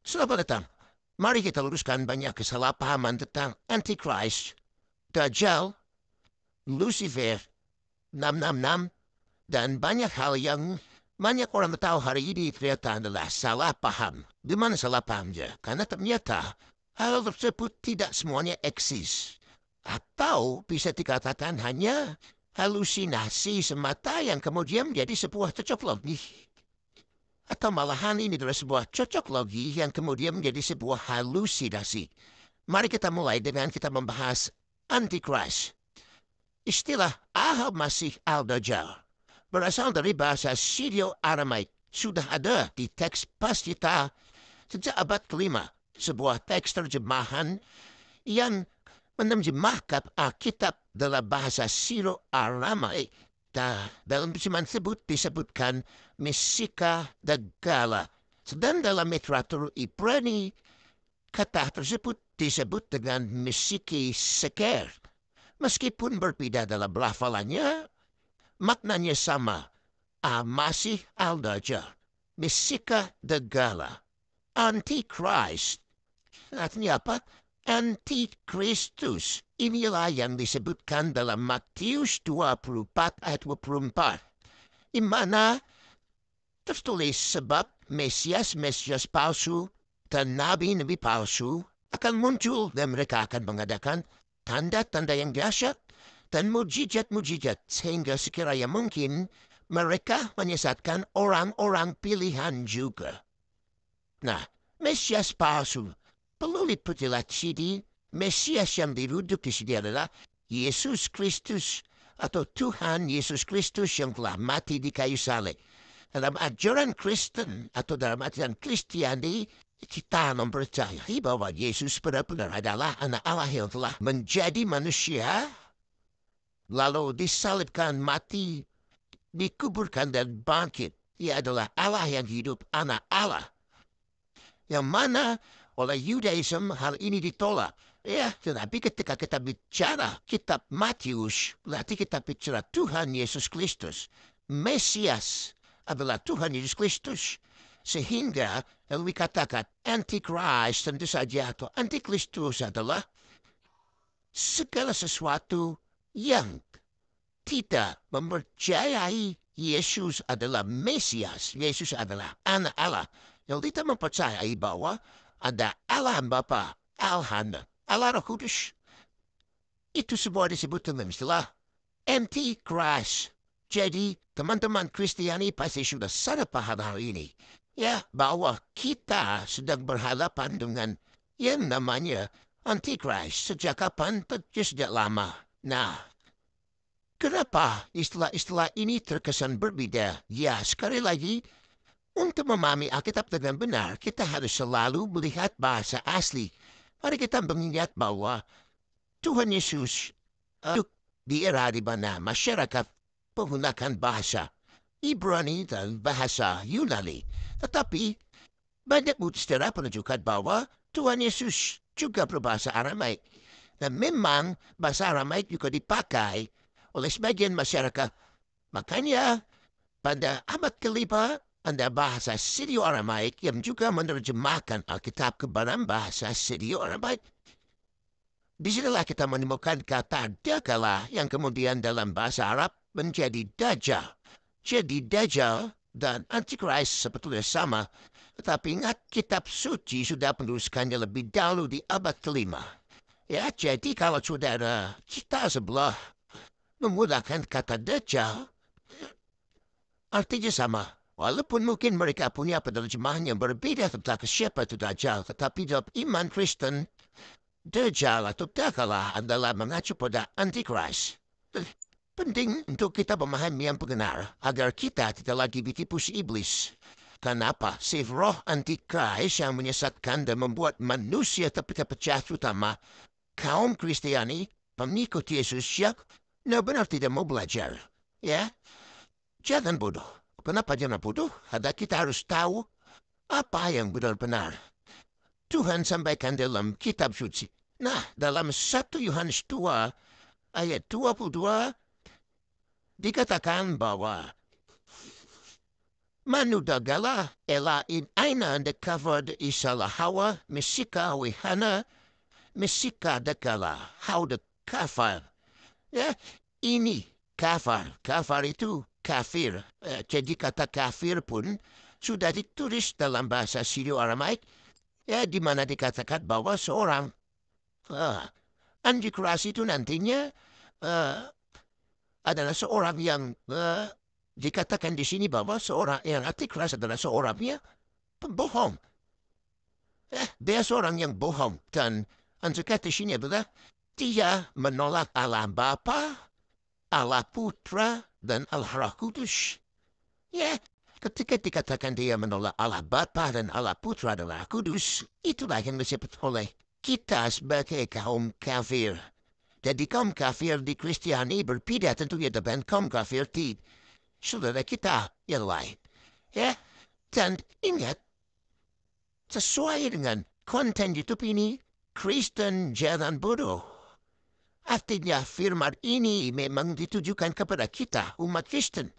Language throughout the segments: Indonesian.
Selamat datang. Mari kita luruskan banyak kesalahpahaman tentang Antichrist, Dajjal, Lucifer, 666, dan banyak hal yang banyak orang tahu hari ini ternyata adalah salah paham. Di mana salah pahamnya? Karena ternyata hal tersebut tidak semuanya eksis. Atau bisa dikatakan hanya halusinasi semata yang kemudian menjadi sebuah cocok logi. Atau malahan ini adalah sebuah cocok logi yang kemudian menjadi sebuah halusinasi. Mari kita mulai dengan kita membahas Antichrist. Istilah Al-Masih Al-Dajjal berasal dari bahasa Syrio-Aramaik. Sudah ada di teks Pastita sejak abad kelima. Sebuah teks terjemahan yang menerjemahkan Alkitab dalam bahasa Syrio-Aramaik. Dalam firman tersebut disebutkan Mesika Dagala. Sedang dalam literatur Ibrani, kata tersebut disebut dengan Mesiki Seker. Meskipun berbeda dalam lafalannya, maknanya sama. Masih Al-Dajjal, Mesika Dagala, Antichrist. Artinya apa? Antikristus. Inilah yang disebutkan dalam Matius 24 ayat 24. Di mana tertulis sebab Mesias palsu dan nabi-nabi palsu akan muncul dan mereka akan mengadakan tanda-tanda yang dahsyat dan mujizat-mujizat sehingga sekiranya mungkin mereka menyesatkan orang-orang pilihan juga. Nah, Mesias palsu perlu diperjelas. Mesias yang dirujuk di sini adalah Yesus Kristus atau Tuhan Yesus Kristus yang telah mati di kayu salib. Dalam ajaran Kristen atau dalam ajaran Kristiani, kita mempercayai bahwa Yesus benar-benar adalah anak Allah yang telah menjadi manusia, lalu disalibkan, mati, dikuburkan dan bangkit. Ia adalah Allah yang hidup, anak Allah. Yang mana oleh Yudaism hal ini ditolak. Ya, tetapi ketika kita bicara kitab Matius, berarti kita bicara Tuhan Yesus Kristus. Mesias adalah Tuhan Yesus Kristus. Sehingga lalu dikatakan Antichrist tentu saja atau Antikristus adalah segala sesuatu yang tidak mempercayai Yesus adalah Mesias. Yesus adalah anak Allah. Yang tidak mempercayai bahwa ada Allah Bapa, Al-Hana, Allah Roh Kudus. Itu semua disebut dengan istilah Antichrist. Jadi, teman-teman Kristiani pasti sudah sadar paham hal ini. Ya, bahwa kita sedang berhadapan dengan yang namanya Antichrist. Sejak kapan? Tentu sejak lama. Nah, kenapa istilah-istilah ini terkesan berbeda? Ya, sekali lagi, untuk memahami Alkitab dengan benar, kita harus selalu melihat bahasa asli. Mari kita mengingat bahwa Tuhan Yesus hidup di era di mana masyarakat menggunakan bahasa Ibrani dan bahasa Yunani. Tetapi banyak bukti sejarah menunjukkan bahwa Tuhan Yesus juga berbahasa Aramaik. Dan memang bahasa Aramaik juga dipakai oleh sebagian masyarakat. Makanya pada abad kelima ada bahasa Syrio-Aramaik yang juga menerjemahkan Alkitab ke dalam bahasa Syrio-Aramaik. Di sinilah kita menemukan kata Dagala yang kemudian dalam bahasa Arab menjadi Dajjal. Jadi Dajjal dan Antichrist sebetulnya sama, tetapi ingat kitab suci sudah menuliskannya lebih dahulu di abad kelima. Ya, jadi kalau saudara kita sebelah menggunakan kata Dajjal, artinya sama. Walaupun mungkin mereka punya penerjemahan yang berbeda tentang siapa itu Dajjal, tetapi dalam iman Kristen, Dajjal atau Dagala adalah mengacu pada Antichrist. Penting untuk kita memahami yang benar agar kita tidak lagi ditipu si iblis. Kenapa? Si roh Antichrist yang menyesatkan dan membuat manusia terpecah-pecah, terutama kaum Kristiani, pengikut Yesus yang benar-benar tidak mau belajar. Ya, jangan bodoh. Kenapa jangan bodoh? Karena kita harus tahu apa yang benar-benar Tuhan sampaikan dalam kitab suci. Nah, dalam 1 Yohanes 2 ayat 22 dikatakan bahwa manudagala ela in aina de covered isala hawa misika wihana misika dakala how de kafar. Ya, ini kafar itu kafir. Jadi kata kafir pun sudah ditulis dalam bahasa Syrio-Aramaik, ya, di mana dikatakan bahwa seorang antikras itu nantinya uh, adalah seorang yang dikatakan di sini bahwa seorang yang antikras adalah seorang yang pembohong. Dia seorang yang bohong, dan antikras di sini adalah dia menolak Allah Bapa, Allah Putra, dan Allah Roh Kudus. Ya, ketika dikatakan dia menolak Allah Bapa dan Allah Putra dan Allah Kudus, itulah yang disebut oleh kita sebagai kaum kafir. Jadi kaum kafir di Kristiani berbeda tentunya dengan kaum kafir di saudara kita yang lain. Ya, dan ingat, sesuai dengan konten YouTube ini, Kristen jangan bodoh. Artinya firman ini memang ditujukan kepada kita, umat Kristen.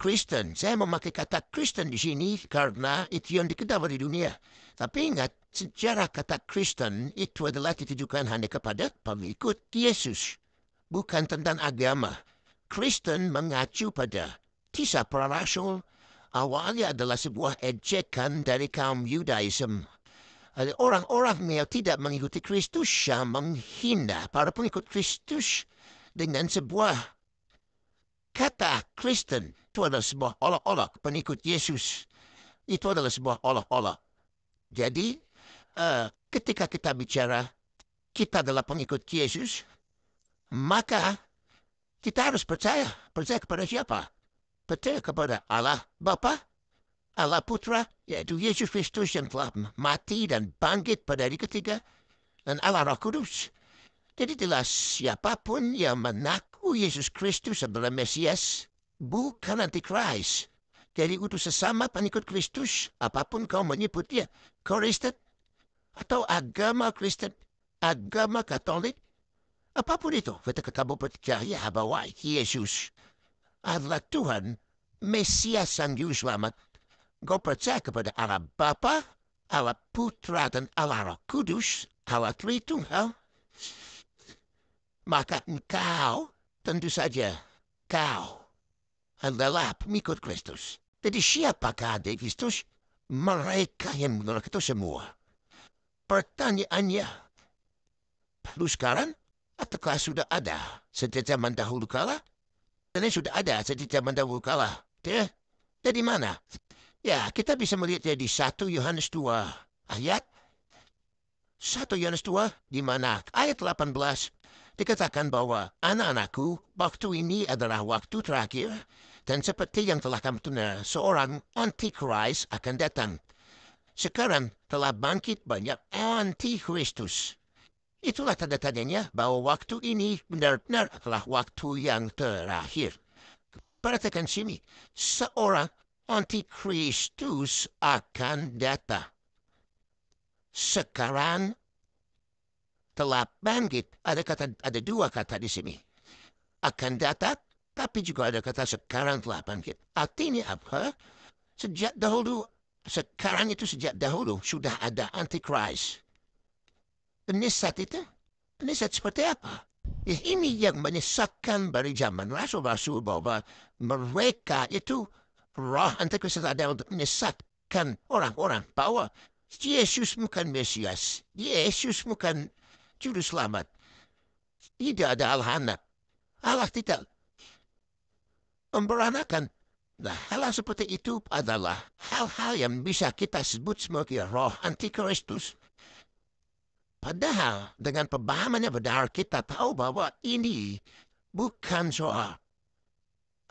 Kristen, saya memakai kata Kristen di sini karena itu yang diketahui di dunia. Tapi ingat, sejarah kata Kristen itu adalah ditujukan hanya kepada pengikut Yesus, bukan tentang agama. Kristen mengacu pada kisah para rasul. Awalnya adalah sebuah ejekan dari kaum Yudaism. Orang-orang yang tidak mengikuti Kristus yang menghina para pengikut Kristus dengan sebuah kata Kristen. Itu adalah sebuah olok-olok pengikut Yesus. Itu adalah sebuah olok-olok. Jadi, ketika kita bicara kita adalah pengikut Yesus, maka kita harus percaya. Percaya kepada siapa? Percaya kepada Allah Bapa, Allah Putra, yaitu Yesus Kristus yang telah mati dan bangkit pada hari ketiga, dan Allah Roh Kudus. Jadi jelas siapapun yang mengaku Yesus Kristus adalah Mesias, bukan Antikris. Jadi untuk sesama pengikut Kristus, apapun kau menyebutnya, Kristen, atau agama Kristen, agama Katolik, apapun itu, ketika kamu percaya bahwa Yesus adalah Tuhan, Mesias Sang Juru Selamat, kau percaya kepada Allah Bapa, Allah Putra, dan Allah Roh Kudus, Allah Tritunggal, maka engkau tentu saja kau adalah pengikut Kristus. Jadi siapakah adik Kristus? Mereka yang menolak itu semua. Pertanyaannya, lalu sekarang, ataukah sudah ada sejak zaman dahulu kala? Dan sudah ada sejak zaman dahulu kala. Ya? Dari mana? Ya, kita bisa melihat di 1 Yohanes 2 ayat 1 Yohanes 2, di mana ayat 18 dikatakan bahwa anak-anakku, waktu ini adalah waktu terakhir, dan seperti yang telah kamu tunda, seorang antikris akan datang. Sekarang telah bangkit banyak antikristus. Itulah tanda-tandanya bahwa waktu ini benar-benar adalah waktu yang terakhir. Perhatikan sini, seorang antikristus akan datang. Sekarang telah bangkit. Ada dua kata di sini. Akan datang, tapi juga ada kata sekarang telah bangkit. Artinya apa? Sejak dahulu, sekarang itu sejak dahulu sudah ada antikris. Penyesat itu? Penyesat seperti apa? Ini yang menyesatkan dari zaman rasul-rasul bahwa mereka itu roh antikris ada untuk menyesatkan orang-orang bahwa Yesus bukan Mesias. Yesus bukan Juru Selamat. Tidak ada Allah anak. Allah tidak memberanakan. Nah, hal seperti itu adalah hal-hal yang bisa kita sebut sebagai roh antikristus. Padahal dengan pemahamannya benar kita tahu bahwa ini bukan soal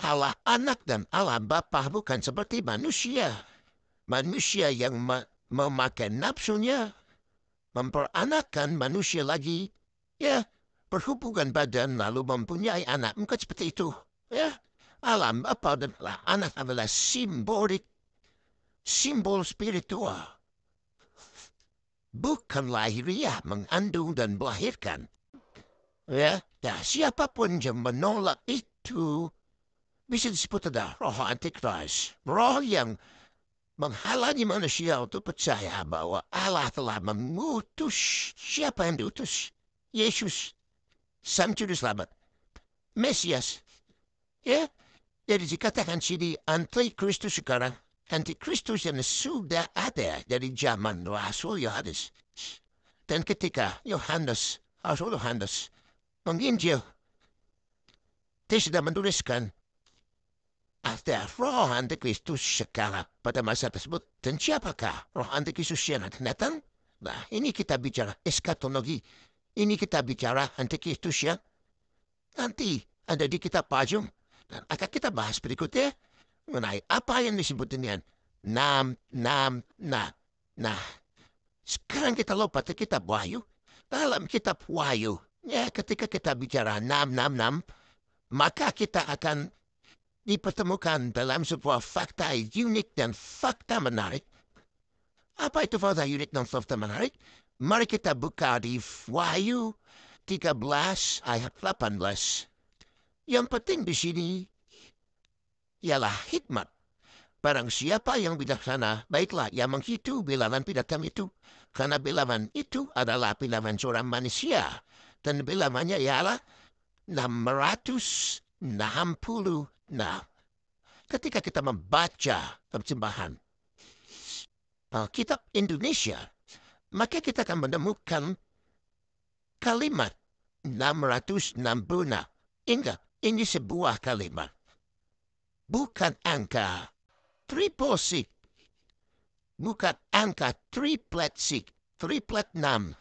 Allah anak dan Allah Bapa, bukan seperti manusia. Manusia yang memakai nafsunya, memperanakan manusia lagi, ya, berhubungan badan lalu mempunyai anak, bukan seperti itu. Ya, Allah Bapa dan Allah anak adalah simbolik, simbol spiritual. Bukan lahiriah mengandung dan melahirkan. Ya, siapapun yang menolak itu bisa disebut ada roh antikris. Roh yang menghalangi manusia untuk percaya bahwa Allah telah mengutus siapa yang diutus? Yesus, Sang Juru Selamat, Mesias. Ya, jadi dikatakan sini antikristus sekarang. Antikristus yang sudah ada dari zaman Rasul Yohanes. Dan ketika Rasul Yohanes menginjil, dia sudah menuliskan ada roh antikristus sekarang pada masa tersebut. Dan siapakah roh antikristus yang akan datang? Nah, ini kita bicara eskatologi. Ini kita bicara antikristus yang nanti ada di kitab Pajung. Dan akan kita bahas berikutnya mengenai apa yang disebut dengan nam. Nah, sekarang kita lompat ke kitab Wahyu. Dalam kitab Wahyu, ya ketika kita bicara nam, maka kita akan dipertemukan dalam sebuah fakta unik dan fakta menarik. Apa itu fakta unik dan fakta menarik? Mari kita buka di Wahyu 13 ayat 18. Yang penting di sini ialah hikmat. Barang siapa yang bijaksana, baiklah ia menghitung bilangan binatang itu. Karena bilangan itu adalah bilangan seorang manusia. Dan bilangannya ialah 666. Ketika kita membaca terjemahan Alkitab Indonesia, maka kita akan menemukan kalimat 666. Ingat, ini sebuah kalimat. Bukan angka triple six. Bukan angka triplet six. Triplet 6.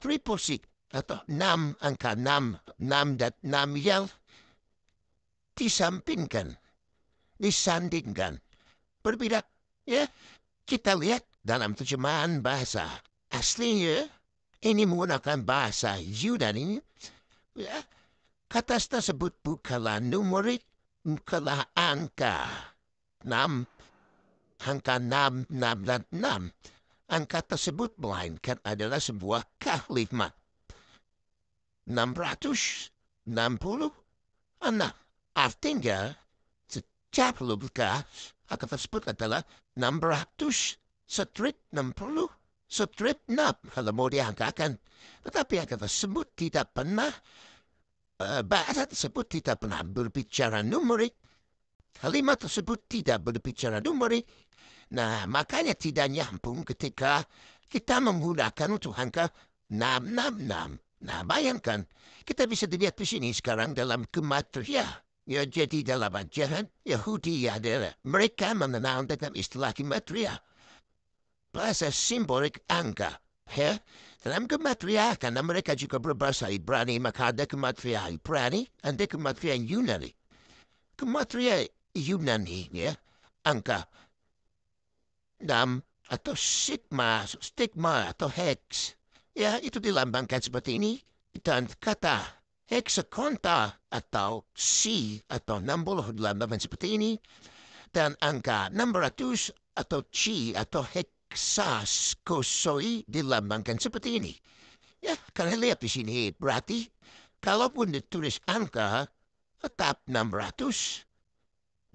Triple six. Atau 6, angka 6. 6 dan 6 yang disampingkan. Disandingkan. Berbeda. Ya, kita lihat dalam terjemahan bahasa aslinya, ini menggunakan bahasa Yunani. Ya, kata tersebut bukanlah numerik, bukanlah angka 6, angka 6, 6 dan 6. Angka tersebut melainkan adalah sebuah kalimat. 666. Artinya, setiap luka angka tersebut adalah 600 strip 60 strip 6 kalau mau diangkakan. Tetapi angka tersebut tidak pernah bahasa tersebut tidak pernah berbicara numerik. Kalimat tersebut tidak berbicara numerik. Nah, makanya tidak nyambung ketika kita menggunakan untuk angka 666. Nah, bayangkan, kita bisa dilihat di sini sekarang dalam gematria. Ya, jadi dalam ajaran Yahudi adalah mereka mengenal dengan istilah gematria. Bahasa simbolik angka. Ya, dalam gematria, karena mereka juga berbahasa Ibrani, maka ada gematria Ibrani, ada gematria Yunani. Gematria Yunani, ya, angka 6 atau stigma atau hex. Ya, itu dilambangkan seperti ini. Dan kata hexakonta atau C atau 60 dilambangkan seperti ini. Dan angka 600 atau C atau hexaskosoi dilambangkan seperti ini. Ya, kalian lihat di sini. Berarti, kalaupun ditulis angka, tetap 666.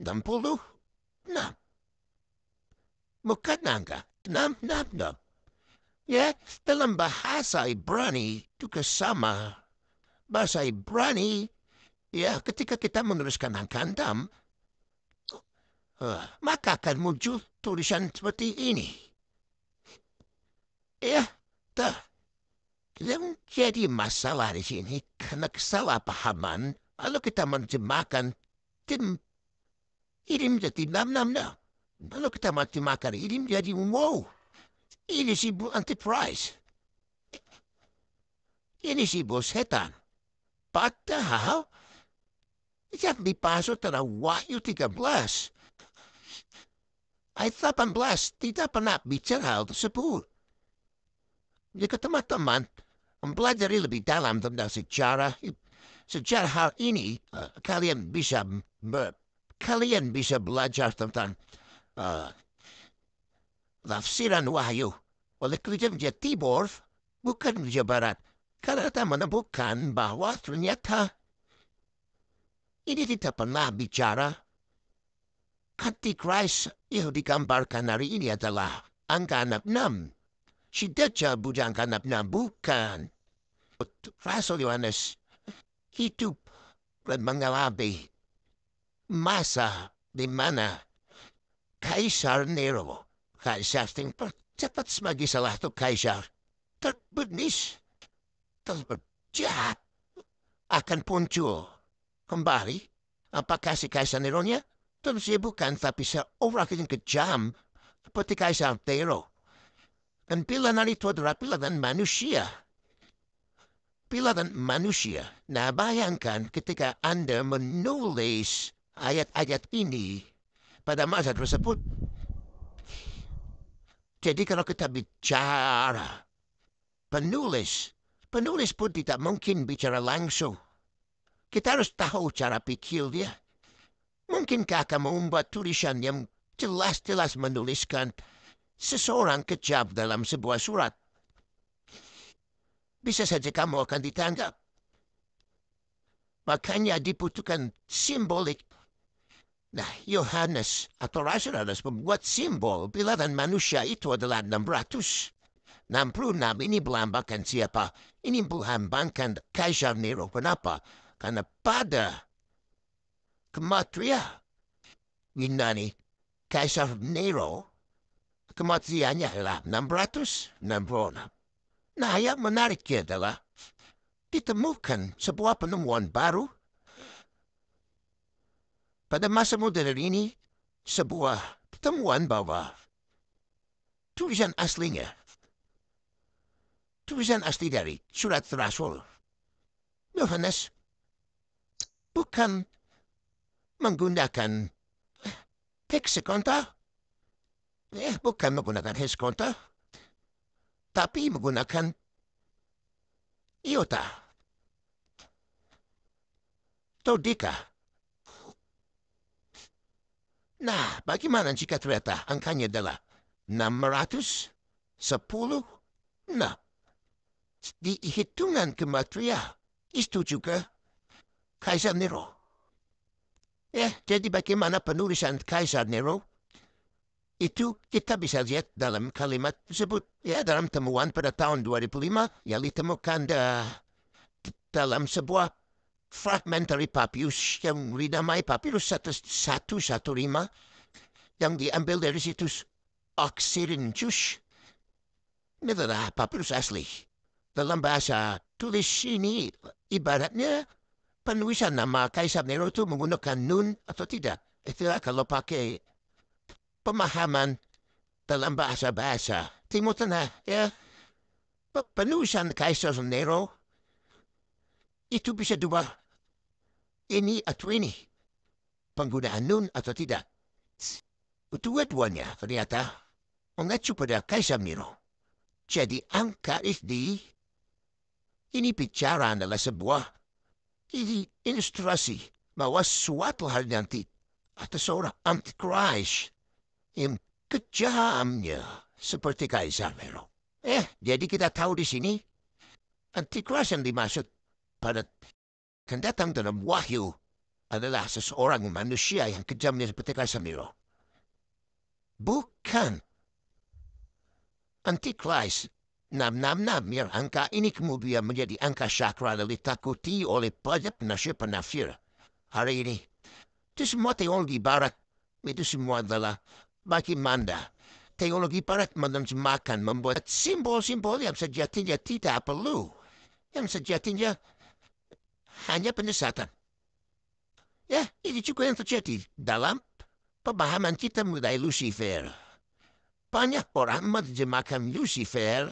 Bukan angka 666. Ya, dalam bahasa Ibrani juga sama. Bahasa Ibrani, ya, ketika kita menuliskan angka 6, maka akan muncul tulisan seperti ini. Ya, yang jadi masalah di sini karena kesalahpahaman. Lalu kita menerjemahkan ini menjadi 666. Lalu kita menerjemahkan ini menjadi wow. Ini simbol antichrist. Ini simbol setan. Padahal yang dibahas adalah Wahyu 13. Ayat 18 tidak pernah bicara hal tersebut. Jika teman-teman mempelajari lebih dalam tentang sejarah hal ini, kalian bisa belajar tentang tafsiran Wahyu oleh gereja Timur, bukan gereja Barat. Karena kita menemukan bahwa ternyata ini tidak pernah bicara Antichrist yang digambarkan hari ini adalah angka 66. Si Dajjal bukan angka 66, bukan. Rasul Yohanes hidup dan mengalami masa di mana Kaisar Nero, kaisar yang cepat sebagai salah satu kaisar terbenis, terjahat, akan muncul kembali. Apakah si Kaisar Nero-nya? Tentu saja bukan, tapi seorang yang kejam seperti Kaisar Nero. Dan pilihan itu adalah pilihan manusia. Pilihan manusia. Nah, bayangkan ketika Anda menulis ayat-ayat ini pada masa tersebut. Jadi kalau kita bicara penulis pun tidak mungkin bicara langsung. Kita harus tahu cara pikir dia. Mungkinkah kamu membuat tulisan yang jelas-jelas menuliskan seseorang kejam dalam sebuah surat? Bisa saja kamu akan ditangkap. Makanya dibutuhkan simbolik. Nah, Yohanes atau Rasul Yohanes membuat simbol bilangan manusia itu adalah 600. 66 ini melambangkan siapa? Ini melambangkan Kaisar Nero. Kenapa? Karena pada kematian Yunani, Kaisar Nero, kematiannya adalah 666. Nah, yang menariknya adalah ditemukan sebuah penemuan baru pada masa modern ini, sebuah temuan bahwa tulisan asli dari surat Rasul Yohanes bukan menggunakan hexakonta, bukan menggunakan hexakonta, tapi menggunakan iota, dodeka. Nah, bagaimana jika ternyata angkanya adalah 610? Nah, di hitungan kematian itu juga Kaisar Nero. Jadi bagaimana penulisan Kaisar Nero? Itu kita bisa lihat dalam kalimat tersebut. Dalam temuan pada tahun 2005 yang ditemukan dalam sebuah fragmentary papyrus yang dinamai Papyrus 115 yang diambil dari situs Oxyrhynchus. Ini adalah papyrus asli. Dalam bahasa tulis ini ibaratnya penulisan nama Kaisar Nero itu menggunakan nun atau tidak. Itulah kalau pakai pemahaman dalam bahasa-bahasa Timur Tengah. Penulisan Kaisar Nero itu bisa dua, ini atau ini, penggunaan nun atau tidak. Dua-duanya ternyata mengacu pada Kaisar Nero. Jadi angka ini bicara adalah sebuah ilustrasi bahwa suatu hari nanti ada seorang antichrist yang kejamnya seperti Kaisar Nero. Jadi kita tahu di sini antichrist yang dimaksud pada akan datang dalam wahyu adalah seseorang manusia yang kejamnya seperti Kaisar Nero. Bukan Antichrist 666 yang angka ini kemudian menjadi angka sakral yang ditakuti oleh banyak penafsir hari ini. Itu semua teologi barat. Itu semua adalah bagaimana teologi barat menerjemahkan, membuat simbol-simbol yang sejatinya tidak perlu. Yang sejatinya hanya penyesatan. Ini juga yang terjadi dalam pemahaman kita mengenai Lucifer. Banyak orang menerjemahkan Lucifer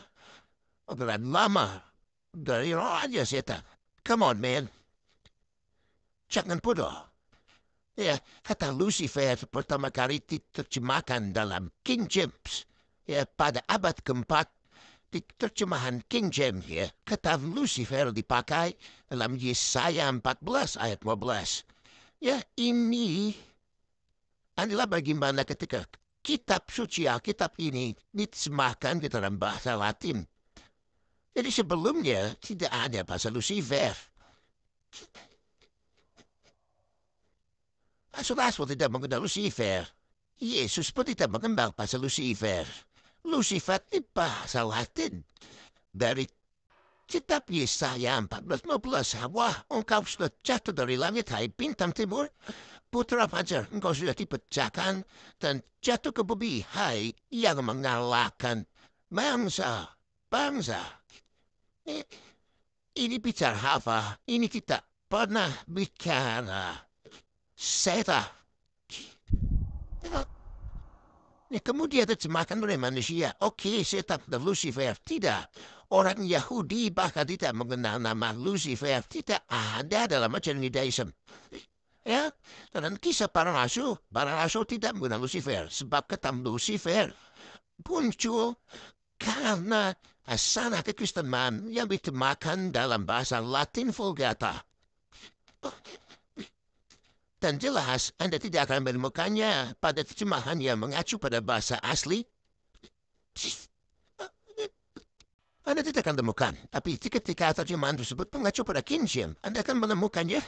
adalah lama dari Raja Setan. Come on, man. Jangan bodoh. Kata Lucifer pertama kali diterjemahkan dalam King James. Pada abad keempat, di terjemahan King James, kata Lucifer dipakai dalam Yesaya 14 ayat 12. Ini adalah bagaimana ketika kitab suci Alkitab ini diterjemahkan ke dalam bahasa Latin. Jadi sebelumnya tidak ada bahasa Lucifer. Rasul tidak mengenal Lucifer. Yesus pun tidak mengenal pasal Lucifer. Lucifer pasal Latin. Dari kitab Yesaya 14:15, wah, engkau sudah jatuh dari langit, hai bintang timur. Putra fajar, engkau sudah dipecahkan dan jatuh ke bumi, hai yang mengalahkan bangsa. Ini bicara apa? Ini tidak pernah bicara setan. Kemudian terjemahkan oleh manusia. Oke, setan dan Lucifer. Tidak. Orang Yahudi bahkan tidak mengenal nama Lucifer. Tidak ada dalam ajaran Judaism. Ya, dan kisah para rasul tidak mengenal Lucifer. Sebab kata Lucifer muncul karena asana kekristenan yang diterjemahkan dalam bahasa Latin Vulgata. Dan jelas Anda tidak akan menemukannya pada terjemahan yang mengacu pada bahasa asli. Anda tidak akan temukan. Tapi ketika terjemahan tersebut mengacu pada King James, Anda akan menemukannya.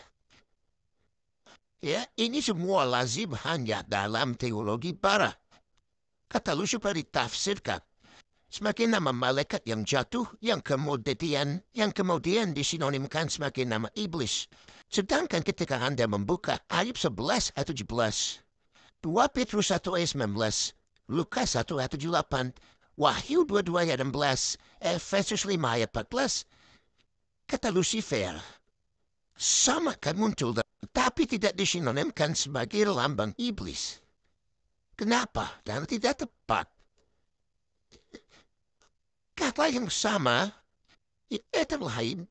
Ya, ini semua lazim hanya dalam teologi barat. Kata Lucifer ditafsirkan semakin nama malaikat yang jatuh, yang kemudian disinonimkan sebagai nama iblis. Sedangkan ketika Anda membuka ayat 11 atau 17, 2 Petrus 1 ayat 19, Lukas 1 ayat 78, Wahyu 22 ayat 16, Efesus 5 ayat 14, kata Lucifer sama kan muncul, tapi tidak disinonimkan sebagai lambang iblis. Kenapa? Dan tidak tepat. Kata yang sama, itu lain,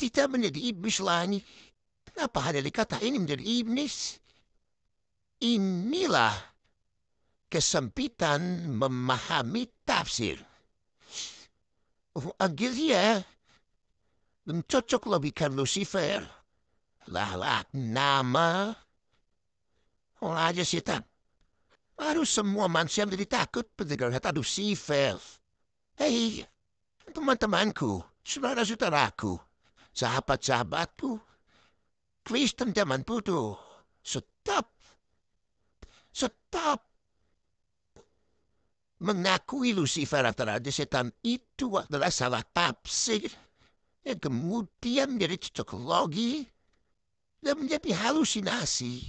tidak menjadi iblis lagi. Kenapa ada dikata ini menjadi iblis? Inilah kesempitan memahami tafsir. Akhirnya mencocok lebihkan Lucifer. Lah nama orang aja setan. Harus semua manusia menjadi takut mendengar kata Lucifer. Hei, teman-temanku, saudara-saudaraku, sahabat-sahabatku, Kristen zaman bodoh, stop mengakui Lucifer atau setan itu adalah salah tafsir yang kemudian menjadi cocokologi dan menjadi halusinasi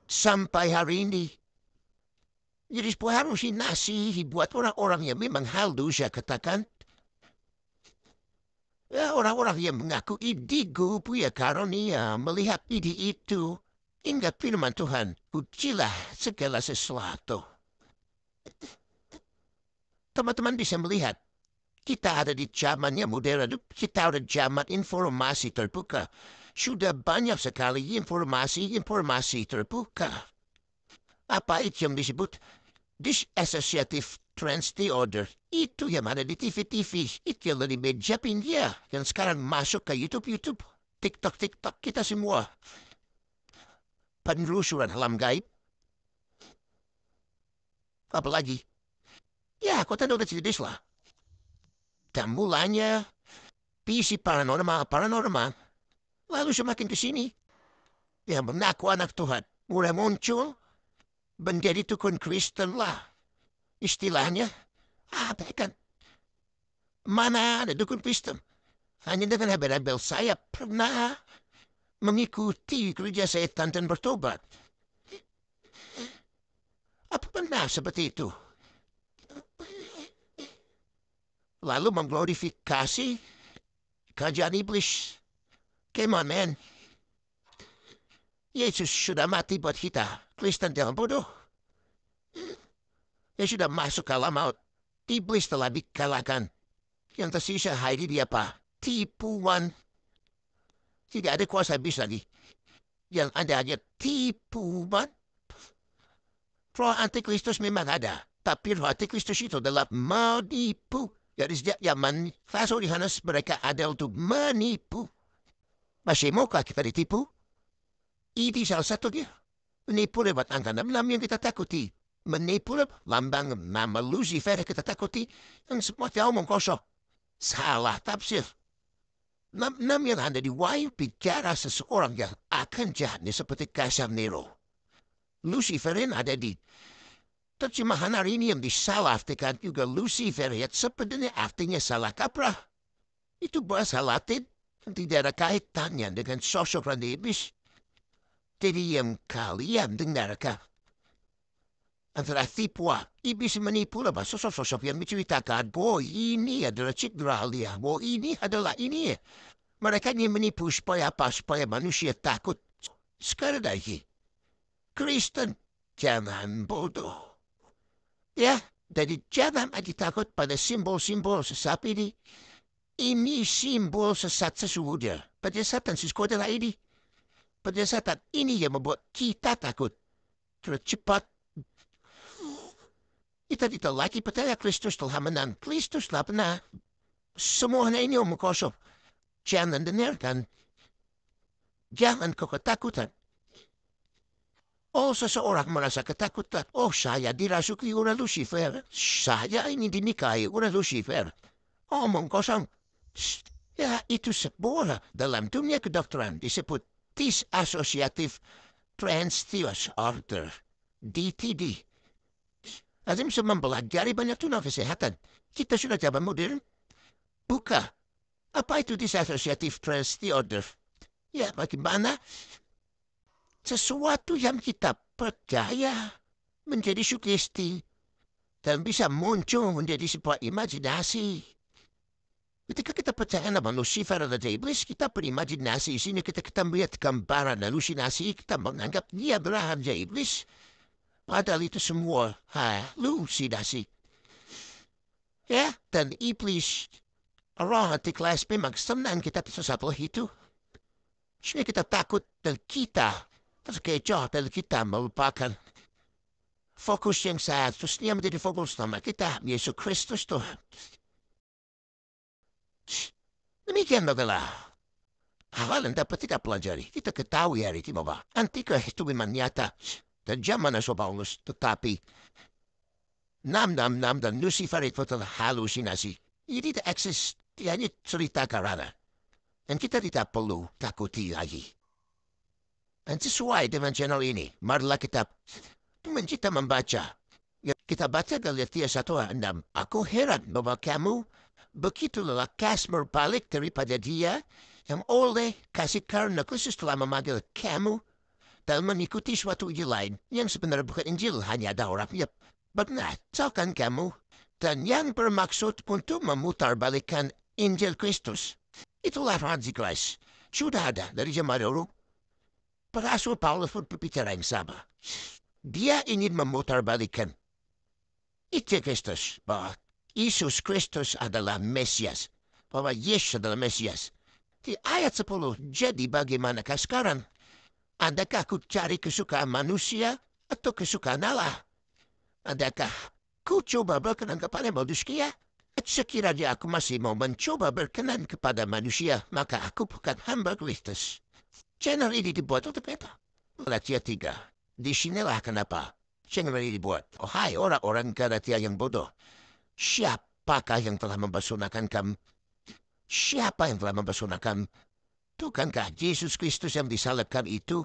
sampai hari ini. Jadi sebuah halusinasi buat orang-orang yang memang halus, ya katakan. Ya, orang-orang yang mengaku indigo punya karunia melihat ide itu. Ingat firman Tuhan, ujilah segala sesuatu. Teman-teman bisa melihat, kita ada di zaman yang modern, kita ada zaman informasi terbuka. Sudah banyak sekali informasi terbuka. Apa itu yang disebut disassociative trans disorder? Itu yang ada di TV-TV. Itu yang di media pindia. Yang sekarang masuk ke YouTube, TikTok, kita semua. Penelusuran alam gaib. Apalagi? Ya, kau tahu udah cerdas lah. Dan mulanya PC paranormal. Lalu semakin ke sini. Ya, mengaku anak Tuhan. Mulai muncul. Menjadi tukun Kristen lah. Istilahnya. Kan. Mana ada dukun Kristen? Hanya dengan habel-habel saya pernah mengikuti gereja setan dan bertobat. Apa benar seperti itu? Lalu mengglorifikasi kerajaan iblis. Come on, man. Yesus sudah mati buat kita. Kristen yang bodoh. Dia sudah masuk ke alam maut. Iblis telah dikalahkan. Yang tersisa hari dia apa? Tipuan. Tidak ada kuasa iblis lagi. Yang ada hanya tipuan. Roh Antikristus memang ada. Tapi roh Antikristus itu adalah menipu. Dari sejak zaman Rasul Yohanes mereka ada untuk menipu. Masih maukah kita ditipu? Ini salah satunya. Menipu lewat angka 66 yang kita takuti. Menipu lambang nama Lucifer kita takuti. Yang semua omong kosong. Salah tafsir. 66 yang ada di Wahyu bicara seseorang yang akan jahatnya seperti Kaisar Nero. Lucifer yang ada di Terjemahan hari ini yang disalahartikan juga Lucifer ya sebenarnya artinya salah kaprah. Itu bahasa Latin yang tidak ada kaitannya dengan sosok Randy Iblis. Jadi yang kalian dengarkan antara tipuan iblis menipu lah sosok-sosok yang menceritakan bahwa ini adalah Citra Alia, bahwa ini adalah ini. Mereka ingin menipu supaya apa? Supaya manusia takut. Sekali lagi, Kristen jangan bodoh. Ya, jadi jangan lagi takut pada simbol-simbol sesat ini. Ini simbol sesat sesungguhnya. Pada saat sesuatu ini, pada saat ini yang membuat kita takut. Tercepat kita tidak lagi percaya Kristus telah menang. Kristus telah benar. Semuanya ini omong kosong. Jangan dengarkan. Jangan kau ketakutan. Oh, seseorang merasa ketakutan. Oh, saya dirasuki oleh Lucifer. Saya ini dinikahi oleh Lucifer. Omong kosong. Ya, itu sebuah dalam dunia kedokteran disebut Dissociative Trans Order. DTD. Azim bisa mempelajari banyak tuna kesehatan. Kita sudah coba modern. Buka. Apa itu dissociative trans disorder? Ya, bagaimana? Sesuatu yang kita percaya menjadi sugesti dan bisa muncul menjadi sebuah imajinasi. Ketika kita percaya nama Lucifer adalah iblis, kita berimajinasi. Sini kita melihat gambaran halusinasi, kita menganggap dia adalah iblis. Padahal itu semua halusinasi. Ya, dan iblis orang di kelas memang senang kita sesuatu itu. Supaya kita takut dan kita terkecoh dan kita melupakan fokus yang seharusnya menjadi fokus nama kita, Yesus Kristus Tuhan. Demikian adalah hal yang dapat kita pelajari. Kita ketahui hari ini bahwa antika itu memang nyata. Dan zaman Paulus, tetapi nam dan Lucifer itu telah halusinasi. Ini tidak eksis, hanya cerita karana. Dan kita tidak perlu takuti lagi. Dan sesuai dengan channel ini, marilah kita membaca. Kita baca Galatia 1:6. Aku heran bahwa kamu begitu lekas berbalik daripada dia yang oleh kasih karena Kristus telah memanggil kamu dan mengikuti suatu Injil lain yang sebenarnya bukan Injil, hanya ada orang yang benar. Salahkan kamu dan yang bermaksud untuk memutarbalikkan Injil Kristus. Itulah Antikris. Sudah ada dari zaman dulu. Rasul Paulus pun berbicara yang sama. Dia ingin memutarbalikkan Injil Kristus, bahwa Yesus Kristus adalah Mesias, bahwa Yesus adalah Mesias. Di ayat 10, jadi bagaimanakah sekarang? Adakah aku cari kesukaan manusia atau kesukaan Allah? Adakah ku coba berkenan kepada manusia? Sekiranya aku masih mau mencoba berkenan kepada manusia, maka aku bukan hamba Kristus. Channel ini dibuat untuk apa? Galatia 3. Di sinilah kenapa channel ini dibuat. Oh hai orang-orang Galatia yang bodoh. Siapakah yang telah mempersonahkan kamu? Siapa yang telah mempersonahkan? Bukankah Yesus Kristus yang disalibkan itu?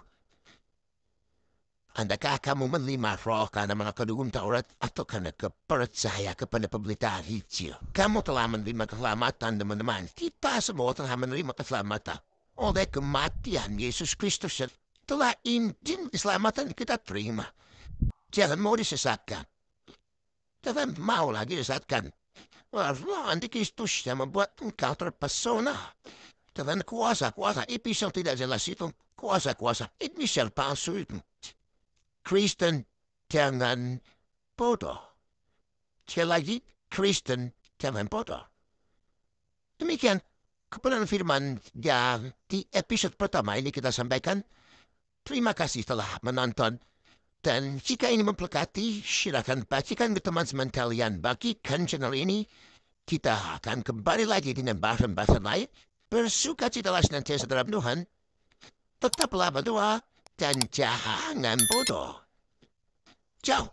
Andakah kamu menerima roh karena mengakadugum Taurat atau karena kepercaya kepada pemberitaan Injil? Kamu telah menerima keselamatan, teman-teman. Kita semua telah menerima keselamatan. Oleh kematian Yesus Kristus telah injil keselamatan kita terima. Jangan mau disesatkan. Jangan mau lagi disesatkan. Roh Antikristus yang membuat engkau terpesona. Dengan kuasa-kuasa iblis yang tidak jelas itu. Kuasa-kuasa iblis yang palsu itu. Kristen jangan bodoh. Sekali lagi, Kristen jangan bodoh. Demikian kebenaran firman yang di episode pertama ini kita sampaikan. Terima kasih telah menonton. Dan jika ini memberkati, silakan bagikan ke teman-teman kalian. Bagikan channel ini. Kita akan kembali lagi dengan bahasan-bahasan lain. Bersukacitalah senantiasa dalam Tuhan. Tetaplah berdoa dan jangan bodoh. Ciao.